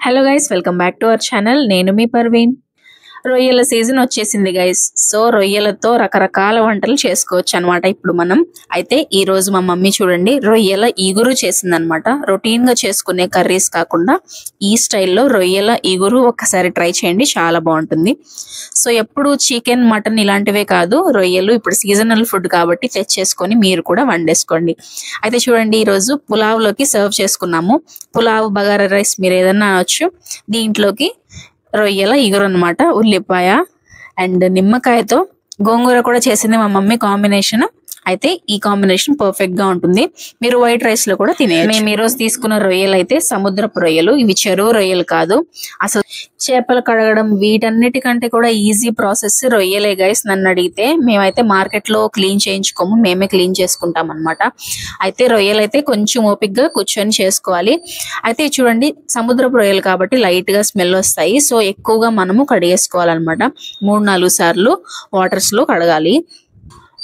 Hello guys, welcome back to our channel. నేను మీ పర్వీన్. రొయ్యల season వచ్చేసింది గైస్. సో రొయ్యలతో రకరకాల వంటలు చేసుకోవచ్చు అనమాట ఇప్పుడు మనం. అయితే ఈ రోజు మా మమ్మీ చూడండి రొయ్యల ఇగురు చేసిందనమాట. రొటీన్ గా చేసుకునే కర్రీస్ కాకుండా ఈ స్టైల్లో రొయ్యల ఇగురు ఒక్కసారి ట్రై చేయండి, చాలా బాగుంటుంది. సో ఎప్పుడు చికెన్ మటన్ ఇలాంటివే కాదు, రొయ్యలు ఇప్పుడు సీజనల్ ఫుడ్ కాబట్టి తెచ్చేసుకొని మీరు కూడా వండేసుకోండి. అయితే చూడండి ఈరోజు పులావ్లోకి సర్వ్ చేసుకున్నాము. పులావ్ బగారా రైస్ మీరు ఏదన్నా అనొచ్చు. దీంట్లోకి రొయ్యల ఇగురు అనమాట, ఉల్లిపాయ అండ్ నిమ్మకాయతో గోంగూర కూడా చేసింది మా మమ్మీ కాంబినేషన్. అయితే ఈ కాంబినేషన్ పర్ఫెక్ట్ గా ఉంటుంది. మీరు వైట్ రైస్ లో కూడా తినేయచ్చు. మేము ఈ రోజు తీసుకున్న రొయ్యలు అయితే సముద్రపు రొయ్యలు, ఇవి చెరువు రొయ్యలు కాదు. అసలు చేపలు కడగడం వీటన్నిటికంటే కూడా ఈజీ ప్రాసెస్ రొయ్యలే గైస్. నన్ను అడిగితే మేమైతే మార్కెట్ లో క్లీన్ చేయించుకోము, మేమే క్లీన్ చేసుకుంటాం అనమాట. అయితే రొయ్యలు అయితే కొంచెం ఓపిక్గా కూర్చొని చేసుకోవాలి. అయితే చూడండి సముద్రపు రొయ్యలు కాబట్టి లైట్ గా స్మెల్ వస్తాయి. సో ఎక్కువగా మనము కడిగేసుకోవాలన్నమాట. 3-4 సార్లు వాటర్స్ లో కడగాలి.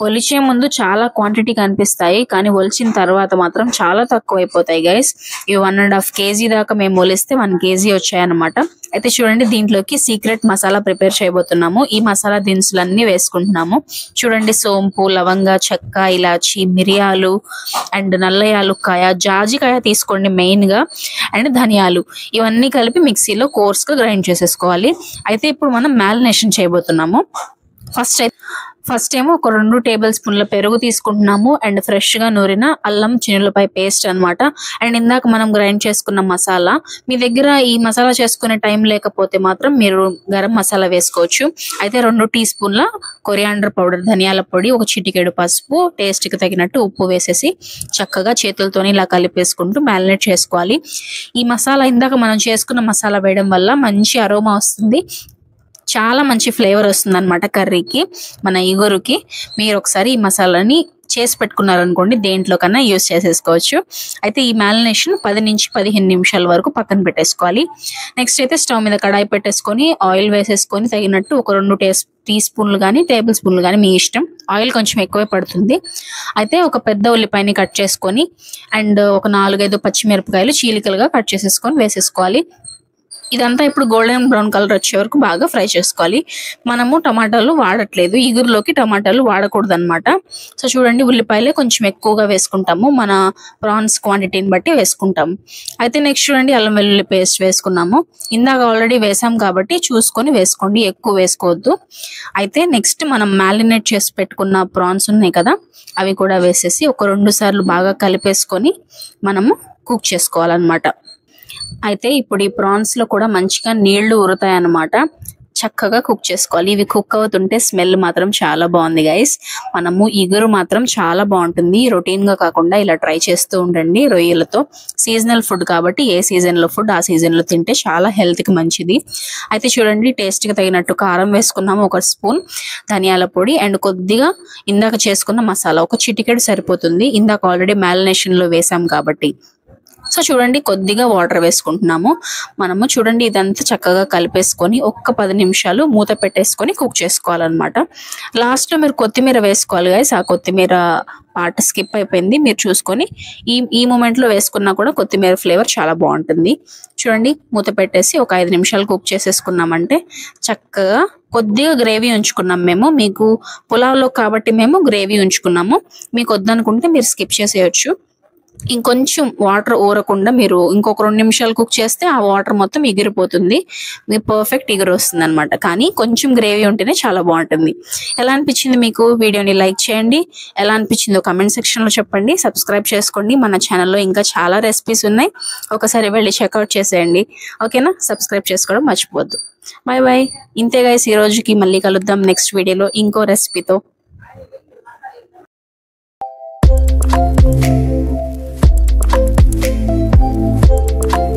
ఒలిచే ముందు చాలా క్వాంటిటీ కనిపిస్తాయి, కానీ ఒలిచిన తర్వాత మాత్రం చాలా తక్కువ అయిపోతాయి గైస్. ఇవి 1.5 kg దాకా మేము ఒలిస్తే 1 kg వచ్చాయన్నమాట. అయితే చూడండి దీంట్లోకి సీక్రెట్ మసాలా ప్రిపేర్ చేయబోతున్నాము. ఈ మసాలా దినుసులన్నీ వేసుకుంటున్నాము. చూడండి సోంపు, లవంగ, చెక్క, ఇలాచి, మిరియాలు అండ్ నల్ల యాలుక్కాయ, జాజికాయ తీసుకోండి మెయిన్ గా, అండ్ ధనియాలు, ఇవన్నీ కలిపి మిక్సీలో కోర్స్ గా గ్రైండ్ చేసేసుకోవాలి. అయితే ఇప్పుడు మనం మ్యారినేషన్ చేయబోతున్నాము. ఫస్ట్ ఏమో ఒక 2 టేబుల్ స్పూన్ల పెరుగు తీసుకుంటున్నాము అండ్ ఫ్రెష్ గా నూరిన అల్లం చిన్నులపాయ పేస్ట్ అనమాట. అండ్ ఇందాక మనం గ్రైండ్ చేసుకున్న మసాలా. మీ దగ్గర ఈ మసాలా చేసుకునే టైం లేకపోతే మాత్రం మీరు గరం మసాలా వేసుకోవచ్చు. అయితే 2 టీ స్పూన్ల కొరియాండర్ పౌడర్, ధనియాల పొడి, ఒక చిటికెడు పసుపు, టేస్ట్ కి తగినట్టు ఉప్పు వేసేసి చక్కగా చేతులతో ఇలా కలిపేసుకుంటూ మ్యారినేట్ చేసుకోవాలి. ఈ మసాలా ఇందాక మనం చేసుకున్న మసాలా వేయడం వల్ల మంచి అరోమా వస్తుంది, చాలా మంచి ఫ్లేవర్ వస్తుంది అనమాట కర్రీకి, మన ఇగురుకి. మీరు ఒకసారి ఈ మసాలాని చేసి పెట్టుకున్నారనుకోండి, దేంట్లో కన్నా యూజ్ చేసేసుకోవచ్చు. అయితే ఈ మ్యారినేషన్ 10 నుంచి 15 నిమిషాల వరకు పక్కన పెట్టేసుకోవాలి. నెక్స్ట్ అయితే స్టవ్ మీద కడాయి పెట్టేసుకొని ఆయిల్ వేసేసుకొని తగినట్టు ఒక 2 టీ స్పూన్లు కానీ టేబుల్ స్పూన్లు కానీ మీ ఇష్టం, ఆయిల్ కొంచెం ఎక్కువే పడుతుంది. అయితే ఒక పెద్ద ఉల్లిపాయని కట్ చేసుకొని అండ్ ఒక 4-5 పచ్చిమిరపకాయలు చీలికలుగా కట్ చేసేసుకొని వేసేసుకోవాలి. ఇదంతా ఇప్పుడు గోల్డెన్ బ్రౌన్ కలర్ వచ్చే వరకు బాగా ఫ్రై చేసుకోవాలి. మనము టమాటాలు వాడట్లేదు, ఇగురులోకి టమాటాలు వాడకూడదు అనమాట. సో చూడండి ఉల్లిపాయలే కొంచెం ఎక్కువగా వేసుకుంటాము, మన ప్రాన్స్ క్వాంటిటీని బట్టి వేసుకుంటాము. అయితే నెక్స్ట్ చూడండి అల్లం వెల్లుల్లి పేస్ట్ వేసుకున్నాము. ఇందాక ఆల్రెడీ వేసాం కాబట్టి చూసుకొని వేసుకోండి, ఎక్కువ వేసుకోవద్దు. అయితే నెక్స్ట్ మనం మ్యారినేట్ చేసి పెట్టుకున్న ప్రాన్స్ ఉన్నాయి కదా, అవి కూడా వేసేసి ఒక 2 సార్లు బాగా కలిపేసుకొని మనము కుక్ చేసుకోవాలన్నమాట. అయితే ఇప్పుడు ఈ ప్రాన్స్ లో కూడా మంచిగా నీళ్లు ఊరుతాయి అన్నమాట. చక్కగా కుక్ చేసుకోవాలి. ఇవి కుక్ అవుతుంటే స్మెల్ మాత్రం చాలా బాగుంది గైస్. మనము ఇగురు మాత్రం చాలా బాగుంటుంది. రొటీన్ గా కాకుండా ఇలా ట్రై చేస్తూ ఉండండి రొయ్యలతో. సీజనల్ ఫుడ్ కాబట్టి ఏ సీజన్ లో ఫుడ్ ఆ సీజన్ లో తింటే చాలా హెల్త్ కి మంచిది. అయితే చూడండి టేస్ట్ కి తగినట్టు కారం వేసుకున్నాము, 1 స్పూన్ ధనియాల పొడి అండ్ కొద్దిగా ఇందాక చేసుకున్న మసాలా, ఒక చిటికెడు సరిపోతుంది. ఇందాక ఆల్రెడీ మ్యారినేషన్ లో వేసాం కాబట్టి. సో చూడండి కొద్దిగా వాటర్ వేసుకుంటున్నాము మనము. చూడండి ఇదంతా చక్కగా కలిపేసుకొని ఒక్క 10 నిమిషాలు మూత పెట్టేసుకొని కుక్ చేసుకోవాలన్నమాట. లాస్ట్ లో మీరు కొత్తిమీర వేసుకోవాలి గైస్. ఆ కొత్తిమీర పార్ట్ స్కిప్ అయిపోయింది, మీరు చూసుకొని ఈ మూమెంట్ లో వేసుకున్నా కూడా కొత్తిమీర ఫ్లేవర్ చాలా బాగుంటుంది. చూడండి మూత పెట్టేసి ఒక 5 నిమిషాలు కుక్ చేసేసుకున్నామంటే చక్కగా కొద్దిగా గ్రేవీ ఉంచుకున్నాం మేము. మీకు పులావ్లో కాబట్టి మేము గ్రేవీ ఉంచుకున్నాము, మీకు వద్దనుకుంటే మీరు స్కిప్ చేసేయచ్చు. ఇంకొంచెం వాటర్ ఊరకుండా మీరు ఇంకొక 2 నిమిషాలు కుక్ చేస్తే ఆ వాటర్ మొత్తం ఎగిరిపోతుంది, మీకు పర్ఫెక్ట్ ఎగురు వస్తుంది అనమాట. కానీ కొంచెం గ్రేవీ ఉంటేనే చాలా బాగుంటుంది. ఎలా అనిపించింది మీకు? వీడియోని లైక్ చేయండి. ఎలా అనిపించిందో కమెంట్ సెక్షన్ లో చెప్పండి. సబ్స్క్రైబ్ చేసుకోండి, మన ఛానల్లో ఇంకా చాలా రెసిపీస్ ఉన్నాయి, ఒకసారి వెళ్ళి చెక్అవుట్ చేసేయండి. ఓకేనా? సబ్స్క్రైబ్ చేసుకోవడం మర్చిపోవద్దు. Bye bye. ఇంతే గైస్ ఈ రోజుకి. మళ్ళీ కలుద్దాం నెక్స్ట్ వీడియోలో ఇంకో రెసిపీతో.